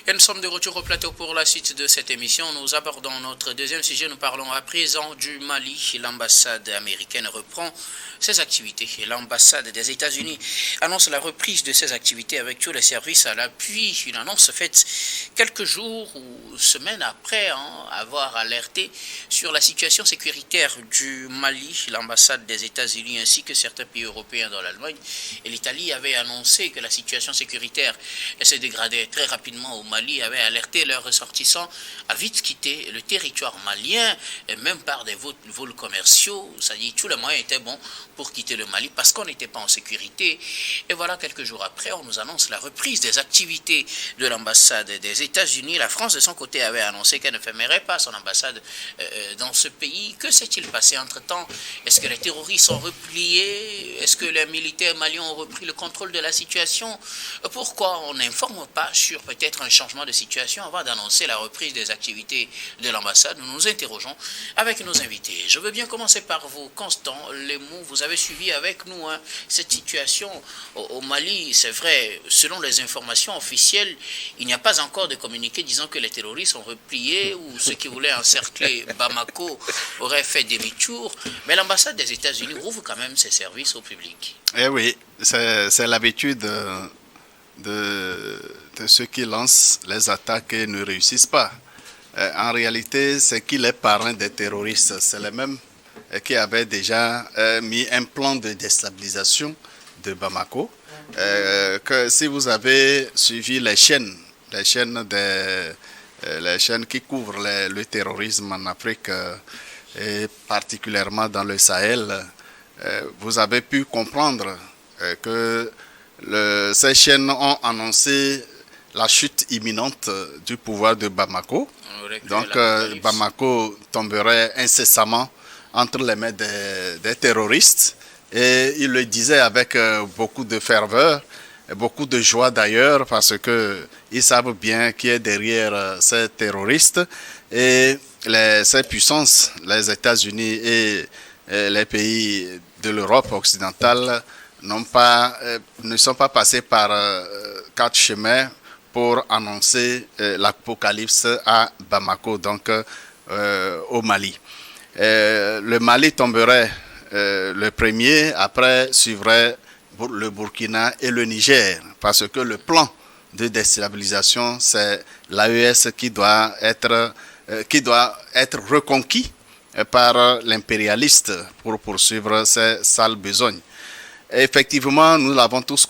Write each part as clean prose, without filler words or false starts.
Et nous sommes de retour au plateau pour la suite de cette émission. Nous abordons notre deuxième sujet. Nous parlons à présent du Mali. L'ambassade américaine reprend ses activités. L'ambassade des États-Unis annonce la reprise de ses activités avec tous les services à l'appui. Une annonce faite quelques jours ou semaines après avoir alerté sur la situation sécuritaire du Mali. L'ambassade des États-Unis ainsi que certains pays européens dont l'Allemagne et l'Italie avaient annoncé que la situation sécuritaire s'est dégradée très rapidement au Mali, avaient alerté leurs ressortissants à vite quitter le territoire malien, et même par des vols commerciaux. C'est-à-dire tous les moyens étaient bons pour quitter le Mali parce qu'on n'était pas en sécurité. Et voilà, quelques jours après, on nous annonce la reprise des activités de l'ambassade des États-Unis. La France, de son côté, avait annoncé qu'elle ne fermerait pas son ambassade dans ce pays. Que s'est-il passé entre-temps? Est-ce que les terroristes ont replié? Est-ce que les militaires maliens ont repris le contrôle de la situation? Pourquoi on n'informe pas sur peut-être un changement de situation avant d'annoncer la reprise des activités de l'ambassade? Nous nous interrogeons avec nos invités. Je veux bien commencer par vous, Constant Lemou. Vous avez suivi avec nous cette situation au Mali. C'est vrai, selon les informations officielles, il n'y a pas encore de communiqué disant que les terroristes ont replié ou ceux qui voulaient encercler Bamako auraient fait demi-tour. Mais l'ambassade des États-Unis ouvre quand même ses services au public. Eh oui, c'est l'habitude de ceux qui lancent les attaques et ne réussissent pas. En réalité, c'est qu'il est parrain des terroristes. C'est les mêmes qui avaient déjà mis un plan de déstabilisation de Bamako. Que si vous avez suivi les chaînes qui couvrent le terrorisme en Afrique et particulièrement dans le Sahel, vous avez pu comprendre que ces chaînes ont annoncé la chute imminente du pouvoir de Bamako. Donc Bamako tomberait incessamment entre les mains des terroristes. Et ils le disaient avec beaucoup de ferveur, et beaucoup de joie d'ailleurs, parce qu'ils savent bien qui est derrière ces terroristes. Et ces puissances, les États-Unis et les pays de l'Europe occidentale, ne sont pas passés par quatre chemins pour annoncer l'apocalypse à Bamako, donc au Mali. Le Mali tomberait le premier, après suivrait le Burkina et le Niger, parce que le plan de déstabilisation, c'est l'AES qui doit être reconquis par l'impérialiste pour poursuivre ses sales besognes. Et effectivement, nous l'avons tous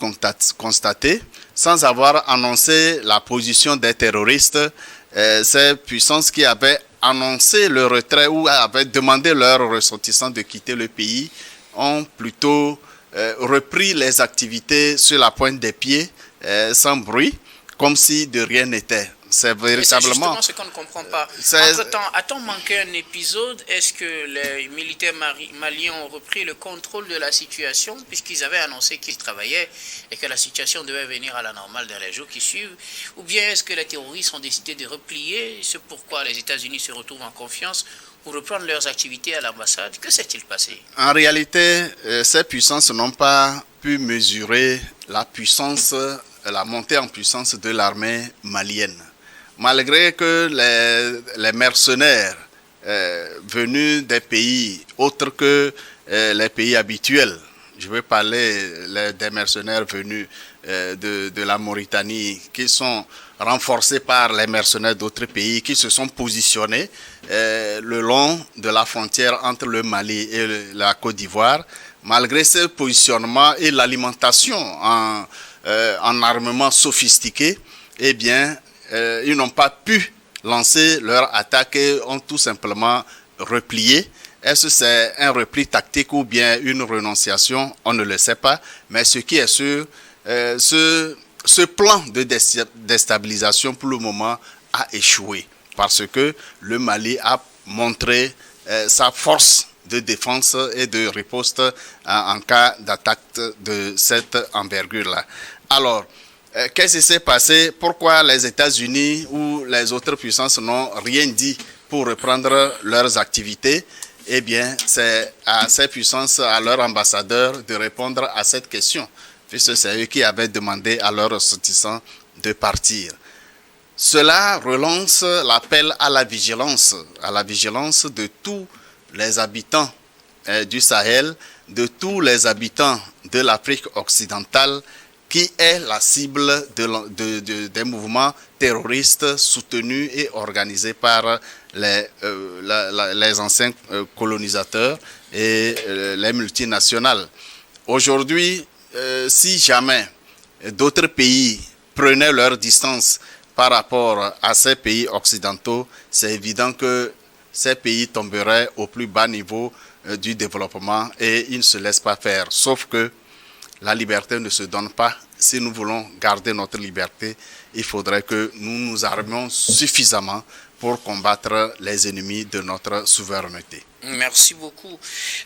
constaté, sans avoir annoncé la position des terroristes, ces puissances qui avaient annoncé le retrait ou avaient demandé leurs ressortissants de quitter le pays ont plutôt repris les activités sur la pointe des pieds, sans bruit, comme si de rien n'était. C'est véritablement... C'est justement ce qu'on ne comprend pas. Entre-temps, a-t-on manqué un épisode? Est-ce que les militaires maliens ont repris le contrôle de la situation puisqu'ils avaient annoncé qu'ils travaillaient et que la situation devait venir à la normale dans les jours qui suivent? Ou bien est-ce que les terroristes ont décidé de replier? C'est pourquoi les États-Unis se retrouvent en confiance pour reprendre leurs activités à l'ambassade. Que s'est-il passé? En réalité, ces puissances n'ont pas pu mesurer la montée en puissance de l'armée malienne. Malgré que les mercenaires venus des pays autres que les pays habituels, je veux parler des mercenaires venus de la Mauritanie, qui sont renforcés par les mercenaires d'autres pays, qui se sont positionnés le long de la frontière entre le Mali et la Côte d'Ivoire. Malgré ce positionnement et l'alimentation en armement sophistiqué, eh bien, ils n'ont pas pu lancer leur attaque et ont tout simplement replié. Est-ce que c'est un repli tactique ou bien une renonciation? On ne le sait pas. Mais ce qui est sûr, ce plan de déstabilisation pour le moment a échoué parce que le Mali a montré sa force de défense et de riposte en cas d'attaque de cette envergure-là. Alors, qu'est-ce qui s'est passé? Pourquoi les États-Unis ou les autres puissances n'ont rien dit pour reprendre leurs activités? Eh bien, c'est à ces puissances, à leurs ambassadeurs, de répondre à cette question, puisque c'est eux qui avaient demandé à leurs ressortissants de partir. Cela relance l'appel à la vigilance de tous les habitants du Sahel, de tous les habitants de l'Afrique occidentale, qui est la cible des mouvements terroristes soutenus et organisés par les anciens colonisateurs et les multinationales. Aujourd'hui, si jamais d'autres pays prenaient leur distance par rapport à ces pays occidentaux, c'est évident que ces pays tomberaient au plus bas niveau du développement et ils ne se laissent pas faire. Sauf que la liberté ne se donne pas. Si nous voulons garder notre liberté, il faudrait que nous nous armions suffisamment pour combattre les ennemis de notre souveraineté. Merci beaucoup.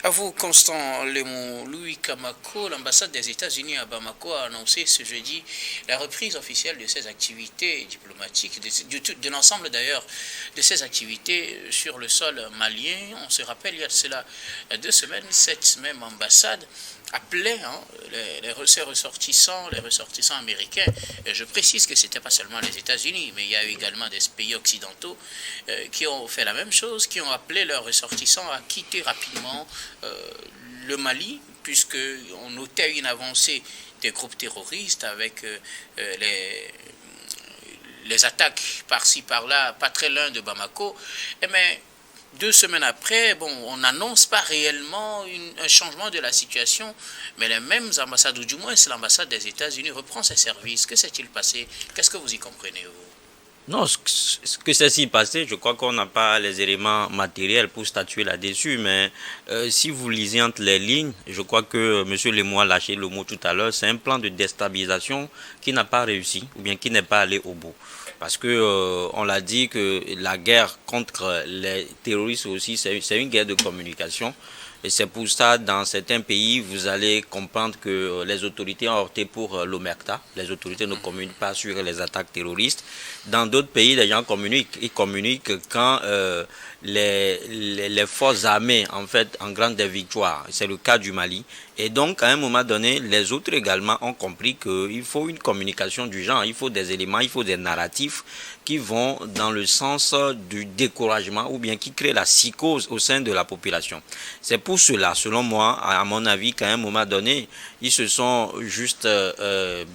À vous, Constant Lemon. Louis Kamako, l'ambassade des États-Unis à Bamako a annoncé ce jeudi la reprise officielle de ses activités diplomatiques, de l'ensemble d'ailleurs de ses activités sur le sol malien. On se rappelle, il y a de cela 2 semaines, cette même ambassade appelait ses ressortissants, les ressortissants américains. Et je précise que ce n'était pas seulement les États-Unis, mais il y a eu également des pays occidentaux qui ont fait la même chose, qui ont appelé leurs ressortissants à quitter rapidement le Mali, puisqu'on notait une avancée des groupes terroristes avec les attaques par-ci par-là, pas très loin de Bamako. Mais 2 semaines après, on n'annonce pas réellement un changement de la situation, mais les mêmes ambassades, ou du moins c'est l'ambassade des États-Unis, reprend ses services. Que s'est-il passé? Qu'est-ce que vous y comprenez, vous? Non, ce que s'est passé, je crois qu'on n'a pas les éléments matériels pour statuer là-dessus, mais si vous lisez entre les lignes, je crois que M. Lemoy a lâché le mot tout à l'heure, c'est un plan de déstabilisation qui n'a pas réussi, ou bien qui n'est pas allé au bout. Parce que on l'a dit que la guerre contre les terroristes aussi, c'est une guerre de communication. Et c'est pour ça, dans certains pays, vous allez comprendre que les autorités ont opté pour l'omerta. Les autorités ne communiquent pas sur les attaques terroristes. Dans d'autres pays, les gens communiquent. Ils communiquent quand les forces armées, en fait, engrantent des victoires. C'est le cas du Mali. Et donc, à un moment donné, les autres également ont compris qu'il faut une communication du genre. Il faut des éléments, il faut des narratifs qui vont dans le sens du découragement ou bien qui créent la psychose au sein de la population. C'est pour cela, selon moi, à mon avis, qu'à un moment donné, ils se sont juste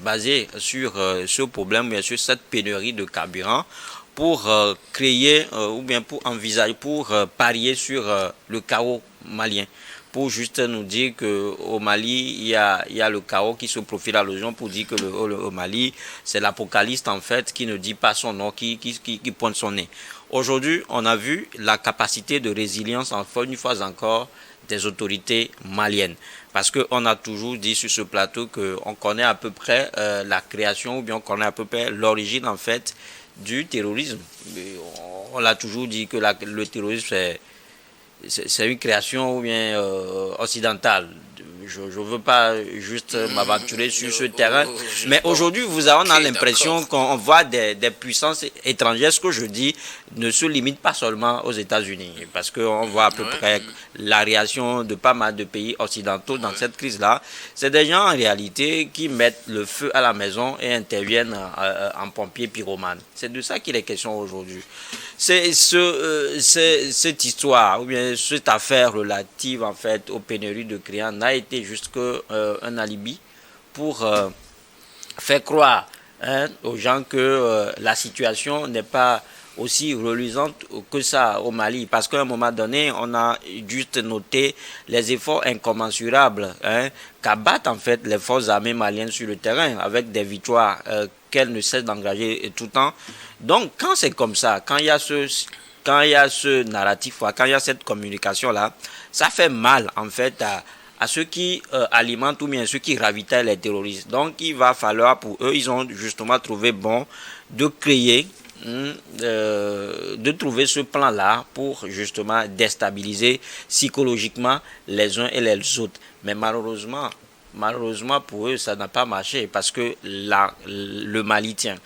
basés sur ce problème, bien sûr, cette pénurie de carburant pour créer ou bien pour envisager, pour parier sur le chaos malien. Pour juste nous dire qu'au Mali, il y a le chaos qui se profile à l'horizon pour dire que le Mali, c'est l'apocalypse en fait qui ne dit pas son nom, qui pointe son nez. Aujourd'hui, on a vu la capacité de résilience, une fois encore, des autorités maliennes. Parce qu'on a toujours dit sur ce plateau qu'on connaît à peu près la création ou bien on connaît à peu près l'origine en fait du terrorisme. On l'a toujours dit que le terrorisme c'est une création ou bien occidentale. Je ne veux pas juste m'aventurer sur ce terrain. Mais aujourd'hui, on a l'impression qu'on voit des puissances étrangères. Ce que je dis ne se limite pas seulement aux États-Unis. Parce qu'on voit à peu près la réaction de pas mal de pays occidentaux dans cette crise-là. C'est des gens en réalité qui mettent le feu à la maison et interviennent en pompiers pyromanes. C'est de ça qu'il est question aujourd'hui. C'est cette histoire ou bien cette affaire relative en fait aux pénuries de clients n'a été juste qu'un alibi pour faire croire aux gens que la situation n'est pas aussi reluisante que ça au Mali, parce qu'à un moment donné, on a juste noté les efforts incommensurables qu'abattent en fait les forces armées maliennes sur le terrain avec des victoires qu'elles ne cessent d'engager tout le temps. Donc, quand c'est comme ça, quand il y a ce narratif, quand il y a cette communication-là, ça fait mal en fait à ceux qui alimentent ou bien ceux qui ravitaillent les terroristes. Donc, il va falloir pour eux, ils ont justement trouvé bon de créer de trouver ce plan-là pour justement déstabiliser psychologiquement les uns et les autres. Mais malheureusement pour eux, ça n'a pas marché parce que le Mali tient.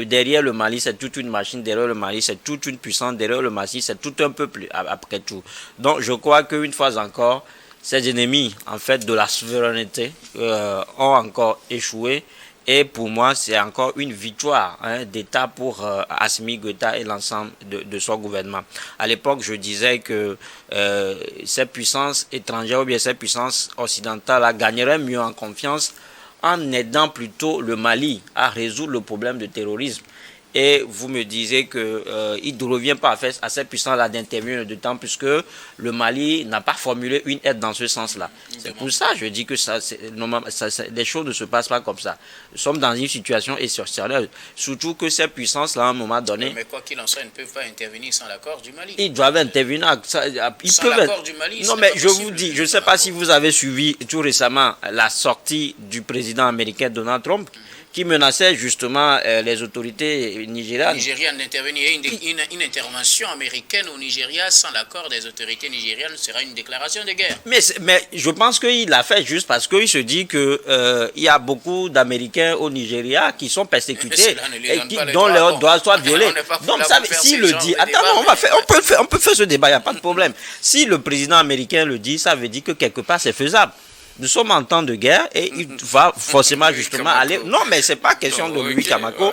Derrière le Mali, c'est toute une machine. Derrière le Mali, c'est toute une puissance. Derrière le Mali, c'est tout un peuple après tout. Donc, je crois qu'une fois encore, ces ennemis, en fait, de la souveraineté ont encore échoué. Et pour moi, c'est encore une victoire d'État pour Assimi Goïta et l'ensemble de son gouvernement. À l'époque, je disais que ces puissances étrangères ou bien ces puissances occidentales gagneraient mieux en confiance en aidant plutôt le Mali à résoudre le problème de terrorisme. Et vous me disiez qu'il ne revient pas à cette puissance-là d'intervenir de temps puisque le Mali n'a pas formulé une aide dans ce sens-là. C'est pour ça que je dis que les choses ne se passent pas comme ça. Nous sommes dans une situation exceptionnelle. Surtout que ces puissances-là, à un moment donné... Mais quoi qu'il en soit, ils ne peuvent pas intervenir sans l'accord du Mali. Ils doivent intervenir. Sans l'accord du Mali, non, mais je vous dis, je ne sais pas si vous avez suivi tout récemment la sortie du président américain Donald Trump, qui menaçait justement les autorités nigérianes. Nigérianes d'intervenir. Une intervention américaine au Nigeria sans l'accord des autorités nigérianes sera une déclaration de guerre. Mais je pense qu'il l'a fait juste parce qu'il se dit qu'il y a beaucoup d'Américains au Nigeria qui sont persécutés et dont leurs droits soient violés. Donc s'il le dit, attends, on peut faire ce débat, il n'y a pas de problème. Si le président américain le dit, ça veut dire que quelque part c'est faisable. Nous sommes en temps de guerre et il va forcément justement aller... Non, mais ce n'est pas question de lui, Kamako.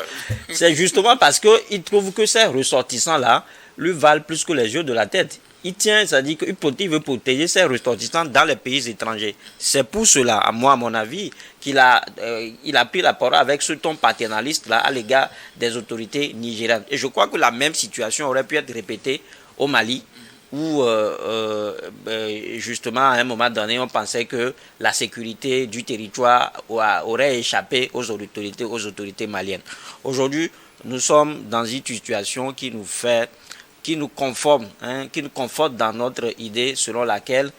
C'est justement parce qu'il trouve que ces ressortissants-là lui valent plus que les yeux de la tête. Il tient, c'est-à-dire qu'il veut protéger ses ressortissants dans les pays étrangers. C'est pour cela, à mon avis, qu'il a pris la parole avec ce ton paternaliste-là à l'égard des autorités nigérianes. Et je crois que la même situation aurait pu être répétée au Mali, où justement à un moment donné on pensait que la sécurité du territoire aurait échappé aux autorités maliennes. Aujourd'hui, nous sommes dans une situation qui nous conforte dans notre idée selon laquelle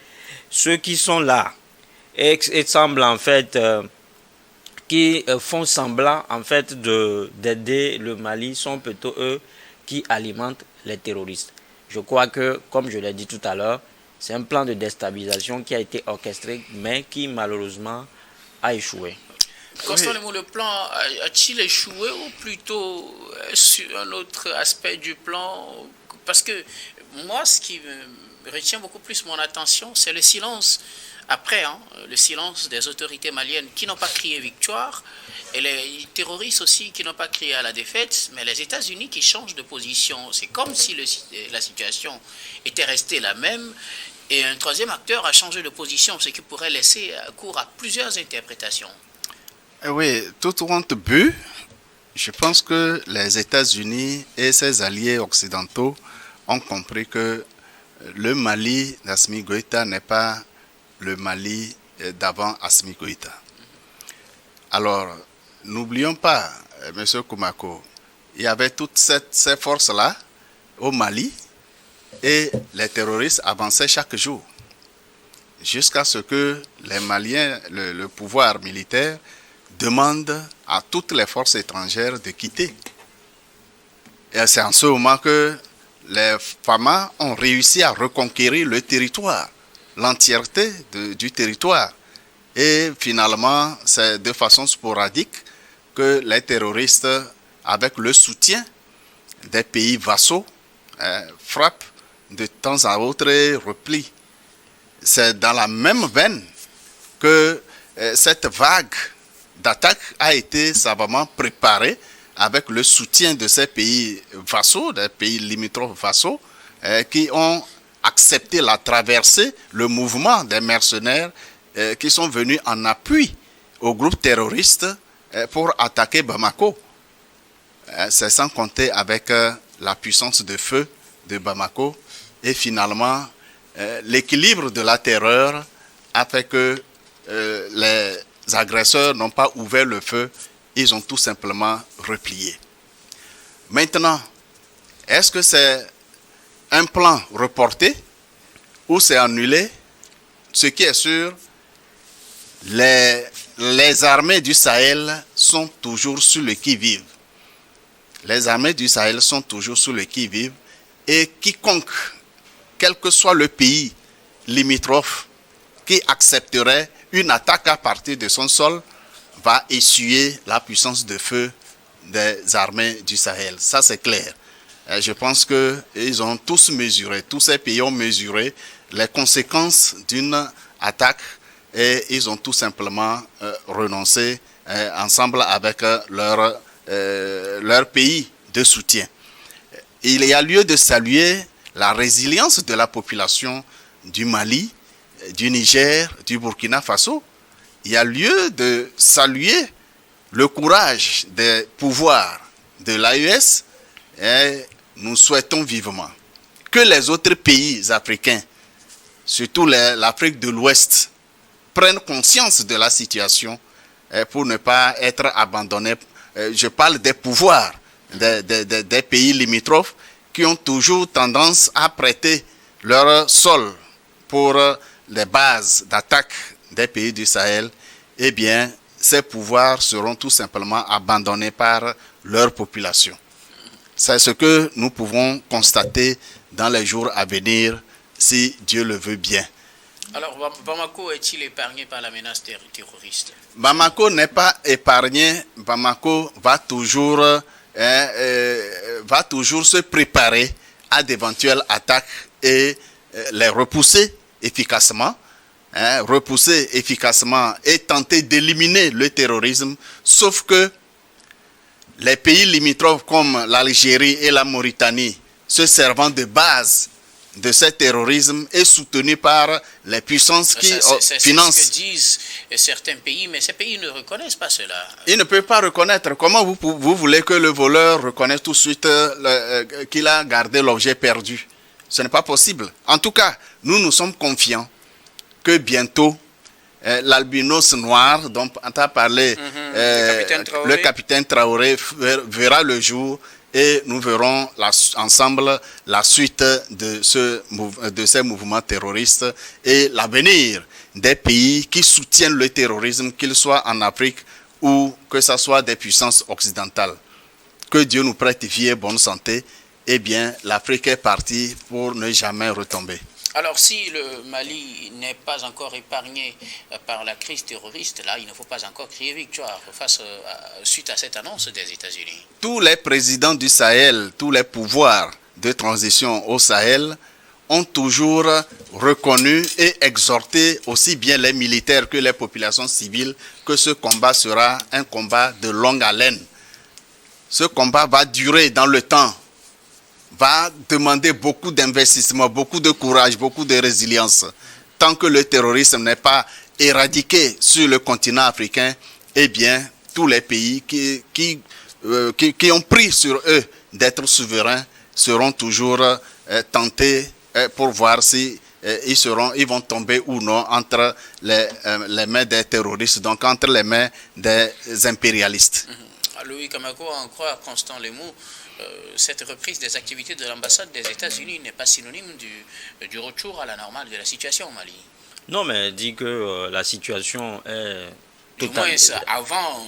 ceux qui sont là et semblent en fait qui font semblant en fait d'aider le Mali sont plutôt eux qui alimentent les terroristes. Je crois que, comme je l'ai dit tout à l'heure, c'est un plan de déstabilisation qui a été orchestré, mais qui malheureusement a échoué. Constant Lemou, le plan a-t-il échoué ou plutôt sur un autre aspect du plan? Parce que moi, ce qui me retient beaucoup plus mon attention, c'est le silence. Après, le silence des autorités maliennes qui n'ont pas crié victoire, et les terroristes aussi qui n'ont pas crié à la défaite, mais les États-Unis qui changent de position. C'est comme si la situation était restée la même, et un troisième acteur a changé de position, ce qui pourrait laisser cours à plusieurs interprétations. Oui, tout compte but, je pense que les États-Unis et ses alliés occidentaux ont compris que le Mali d'Assimi Goïta n'est pas le Mali d'avant Assimi Goïta. Alors, n'oublions pas, M. Koumako, il y avait toutes ces forces-là au Mali et les terroristes avançaient chaque jour jusqu'à ce que les Maliens, le pouvoir militaire, demande à toutes les forces étrangères de quitter. Et c'est en ce moment que les Fama ont réussi à reconquérir le territoire, l'entièreté du territoire. Et finalement, c'est de façon sporadique que les terroristes, avec le soutien des pays vassaux, frappent de temps à autre et replient. C'est dans la même veine que cette vague d'attaque a été savamment préparée avec le soutien de ces pays vassaux, des pays limitrophes vassaux, qui ont accepté la traversée, le mouvement des mercenaires qui sont venus en appui au groupe terroriste pour attaquer Bamako. C'est sans compter avec la puissance de feu de Bamako. Et finalement, l'équilibre de la terreur a fait que les agresseurs n'ont pas ouvert le feu, ils ont tout simplement replié. Maintenant, est-ce que c'est un plan reporté ou c'est annulé? Ce qui est sûr, les armées du Sahel sont toujours sur le qui-vive. Les armées du Sahel sont toujours sur le qui-vive et quiconque, quel que soit le pays limitrophe, qui accepterait une attaque à partir de son sol, va essuyer la puissance de feu des armées du Sahel. Ça, c'est clair. Et je pense qu'ils ont tous mesuré, tous ces pays ont mesuré les conséquences d'une attaque et ils ont tout simplement renoncé ensemble avec leur pays de soutien. Il y a lieu de saluer la résilience de la population du Mali, du Niger, du Burkina Faso. Il y a lieu de saluer le courage des pouvoirs de l'AES et nous souhaitons vivement que les autres pays africains, surtout l'Afrique de l'Ouest, prennent conscience de la situation pour ne pas être abandonnés. Je parle des pouvoirs des pays limitrophes qui ont toujours tendance à prêter leur sol pour les bases d'attaque des pays du Sahel. Eh bien, ces pouvoirs seront tout simplement abandonnés par leur population. C'est ce que nous pouvons constater dans les jours à venir, si Dieu le veut bien. Alors, Bamako est-il épargné par la menace terroriste? Bamako n'est pas épargné. Bamako va toujours se préparer à d'éventuelles attaques et les repousser efficacement. Repousser efficacement et tenter d'éliminer le terrorisme, sauf que les pays limitrophes comme l'Algérie et la Mauritanie, se servant de base de ce terrorisme, est soutenu par les puissances qui financent. C'est ce que disent certains pays, mais ces pays ne reconnaissent pas cela. Ils ne peuvent pas reconnaître. Comment vous voulez que le voleur reconnaisse tout de suite qu'il a gardé l'objet perdu? Ce n'est pas possible. En tout cas, nous sommes confiants que bientôt, l'albinos noir dont on a parlé, le capitaine Traoré verra le jour et nous verrons ensemble la suite de ces mouvements terroristes et l'avenir des pays qui soutiennent le terrorisme, qu'ils soient en Afrique ou que ce soit des puissances occidentales. Que Dieu nous prête vie et bonne santé. Eh bien, l'Afrique est partie pour ne jamais retomber. Alors, si le Mali n'est pas encore épargné par la crise terroriste, là, il ne faut pas encore crier victoire suite à cette annonce des États-Unis. Tous les présidents du Sahel, tous les pouvoirs de transition au Sahel ont toujours reconnu et exhorté aussi bien les militaires que les populations civiles que ce combat sera un combat de longue haleine. Ce combat va durer dans le temps, va demander beaucoup d'investissement, beaucoup de courage, beaucoup de résilience. Tant que le terrorisme n'est pas éradiqué sur le continent africain, eh bien, tous les pays qui ont pris sur eux d'être souverains seront toujours tentés pour voir si ils vont tomber ou non entre les mains des terroristes, donc entre les mains des impérialistes. Louis Kamako, en croit Constant Lemou, cette reprise des activités de l'ambassade des États-Unis n'est pas synonyme du retour à la normale de la situation au Mali. Non, mais dit que la situation est... Du moins, avant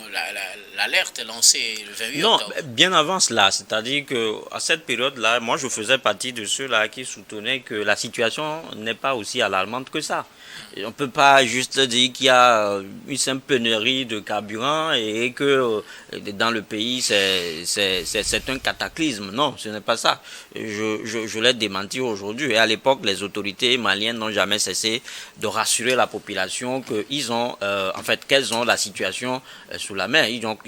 l'alerte lancée le 28 non, octobre. Bien avant cela, c'est-à-dire qu'à cette période-là, moi je faisais partie de ceux-là qui soutenaient que la situation n'est pas aussi alarmante que ça. Et on ne peut pas juste dire qu'il y a une simple pénurie de carburant et que dans le pays c'est un cataclysme. Non, ce n'est pas ça. Je l'ai démenti aujourd'hui. Et à l'époque, les autorités maliennes n'ont jamais cessé de rassurer la population qu'ils ont, qu'elles ont la situation sous la main. Ils ont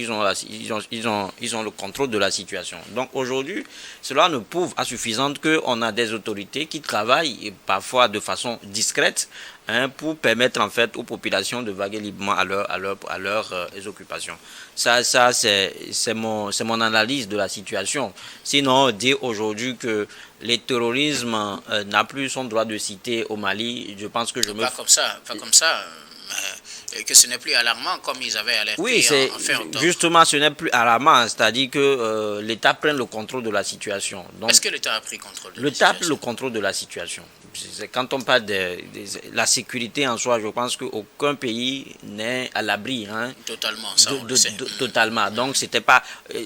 le contrôle de la situation. Donc aujourd'hui, cela ne prouve à suffisance qu'on a des autorités qui travaillent et parfois de façon discrète pour permettre en fait aux populations de vaguer librement à leurs occupations. Ça c'est mon analyse de la situation. Sinon, dire aujourd'hui que le terrorisme n'a plus son droit de cité au Mali, je pense que Pas comme ça. Que ce n'est plus alarmant comme ils avaient alerté en fin octobre. Justement, ce n'est plus alarmant, c'est-à-dire que l'État prenne le contrôle de la situation. Est-ce que l'État a pris contrôle de la situation? L'État a pris le contrôle de la situation. Quand on parle de la sécurité en soi, je pense qu'aucun pays n'est à l'abri. Totalement, ça on le sait. Totalement. Donc, c'était pas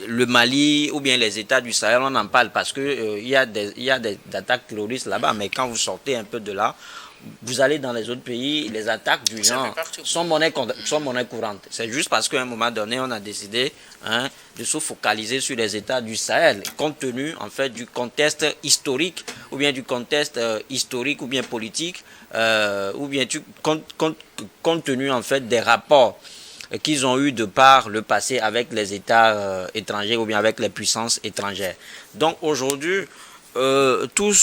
le Mali ou bien les États du Sahel, on en parle parce que il y a des attaques terroristes là-bas, mais quand vous sortez un peu de là, vous allez dans les autres pays, les attaques du genre sont monnaie courante. C'est juste parce qu'à un moment donné, on a décidé de se focaliser sur les États du Sahel, compte tenu en fait du contexte historique, ou bien du contexte historique ou bien politique, ou bien compte tenu en fait des rapports qu'ils ont eu de par le passé avec les États étrangers ou bien avec les puissances étrangères. Donc aujourd'hui, toute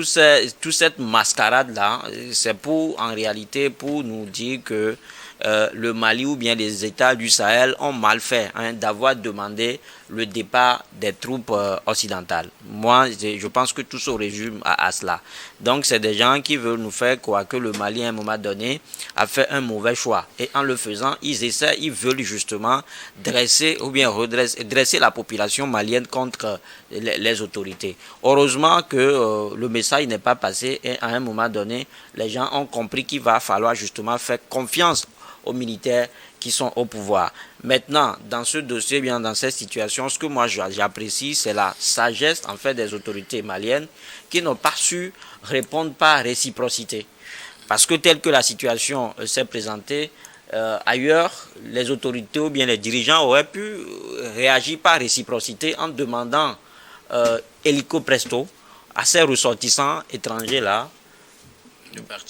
cette mascarade-là, c'est en réalité pour nous dire que le Mali ou bien les États du Sahel ont mal fait d'avoir demandé le départ des troupes occidentales. Moi, je pense que tout se résume à cela. Donc, c'est des gens qui veulent nous faire croire que le Mali, à un moment donné, a fait un mauvais choix. Et en le faisant, ils veulent justement dresser ou bien dresser la population malienne contre les autorités. Heureusement que le message n'est pas passé et à un moment donné, les gens ont compris qu'il va falloir justement faire confiance aux militaires qui sont au pouvoir. Maintenant, dans ce dossier, bien dans cette situation, ce que moi j'apprécie, c'est la sagesse en fait des autorités maliennes qui n'ont pas su répondre par réciprocité. Parce que telle que la situation s'est présentée, ailleurs, les autorités ou bien les dirigeants auraient pu réagir par réciprocité en demandant hélico presto à ces ressortissants étrangers-là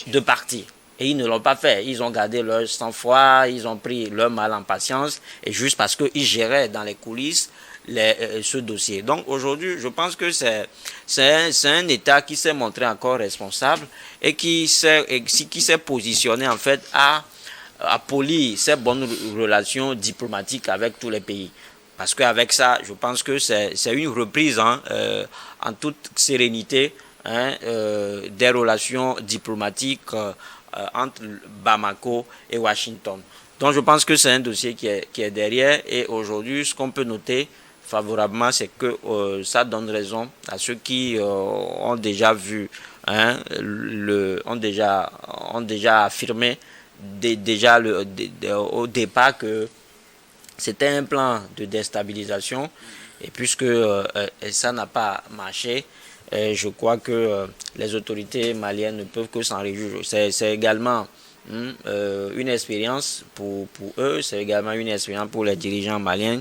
de partir. Et ils ne l'ont pas fait. Ils ont gardé leur sang-froid, ils ont pris leur mal en patience, et juste parce qu'ils géraient dans les coulisses ce dossier. Donc aujourd'hui, je pense que c'est un État qui s'est montré encore responsable et qui s'est positionné en fait à polir ses bonnes relations diplomatiques avec tous les pays. Parce qu'avec ça, je pense que c'est une reprise en toute sérénité des relations diplomatiques entre Bamako et Washington. Donc je pense que c'est un dossier qui est derrière, et aujourd'hui ce qu'on peut noter favorablement, c'est que ça donne raison à ceux qui ont déjà vu, ont déjà affirmé au départ que c'était un plan de déstabilisation, et puisque ça n'a pas marché, je crois que les autorités maliennes ne peuvent que s'en réjouir. C'est également une expérience pour eux, c'est également une expérience pour les dirigeants maliens,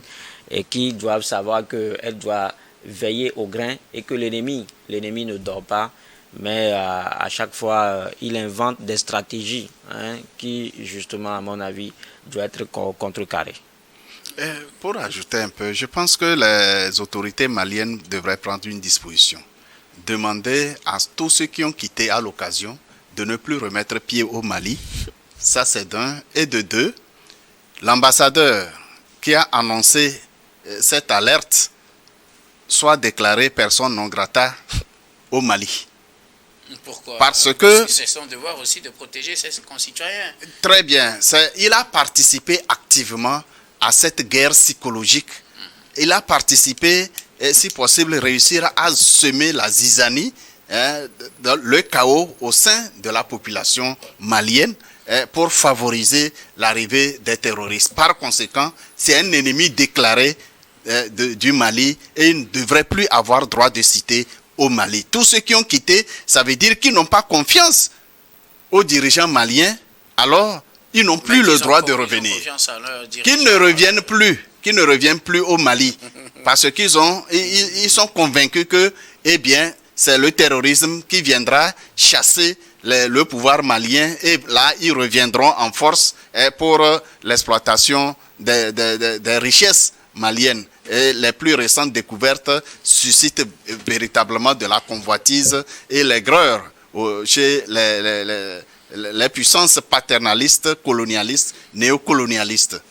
et qui doivent savoir qu'elles doivent veiller au grain et que l'ennemi ne dort pas, mais à chaque fois il invente des stratégies qui, justement, à mon avis, doivent être contrecarrées. Pour ajouter un peu, je pense que les autorités maliennes devraient prendre une disposition. Demander à tous ceux qui ont quitté à l'occasion de ne plus remettre pied au Mali. Ça, c'est d'un. Et de deux, l'ambassadeur qui a annoncé cette alerte soit déclaré personne non grata au Mali. Pourquoi? Parce que c'est son devoir aussi de protéger ses concitoyens. Très bien. Il a participé activement à cette guerre psychologique. Il a participé, et si possible, réussir à semer la zizanie, le chaos au sein de la population malienne pour favoriser l'arrivée des terroristes. Par conséquent, c'est un ennemi déclaré du Mali, et il ne devrait plus avoir droit de citer au Mali. Tous ceux qui ont quitté, ça veut dire qu'ils n'ont pas confiance aux dirigeants maliens, alors ils n'ont plus le droit de revenir. Qu'ils ne reviennent plus au Mali, parce qu'ils sont convaincus que, eh bien, c'est le terrorisme qui viendra chasser le pouvoir malien, et là, ils reviendront en force pour l'exploitation des richesses maliennes. Et les plus récentes découvertes suscitent véritablement de la convoitise et l'aigreur chez les puissances paternalistes, colonialistes, néocolonialistes.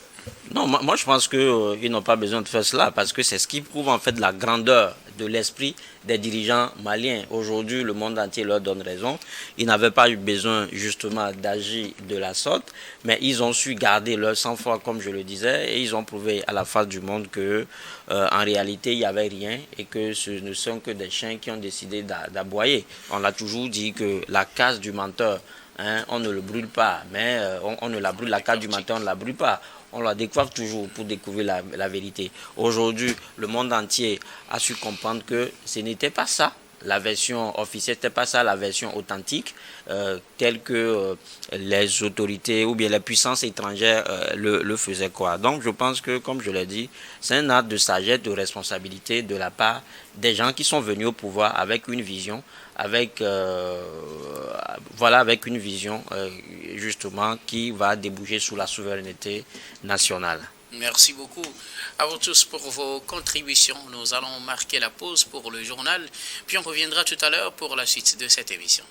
Non, moi je pense qu'ils n'ont pas besoin de faire cela, parce que c'est ce qui prouve en fait la grandeur de l'esprit des dirigeants maliens. Aujourd'hui, le monde entier leur donne raison. Ils n'avaient pas eu besoin justement d'agir de la sorte, mais ils ont su garder leur sang-froid, comme je le disais, et ils ont prouvé à la face du monde que en réalité il n'y avait rien, et que ce ne sont que des chiens qui ont décidé d'aboyer. On a toujours dit que la case du menteur, on ne le brûle pas, mais on ne la brûle, la case du menteur, on ne la brûle pas. On la découvre toujours pour découvrir la vérité. Aujourd'hui, le monde entier a su comprendre que ce n'était pas ça. la version officielle, c'était pas ça la version authentique, telle que les autorités ou bien les puissances étrangères le faisaient quoi. Donc je pense que, comme je l'ai dit, c'est un acte de sagesse, de responsabilité de la part des gens qui sont venus au pouvoir avec une vision, avec avec une vision justement qui va déboucher sur la souveraineté nationale. Merci beaucoup à vous tous pour vos contributions. Nous allons marquer la pause pour le journal, puis on reviendra tout à l'heure pour la suite de cette émission.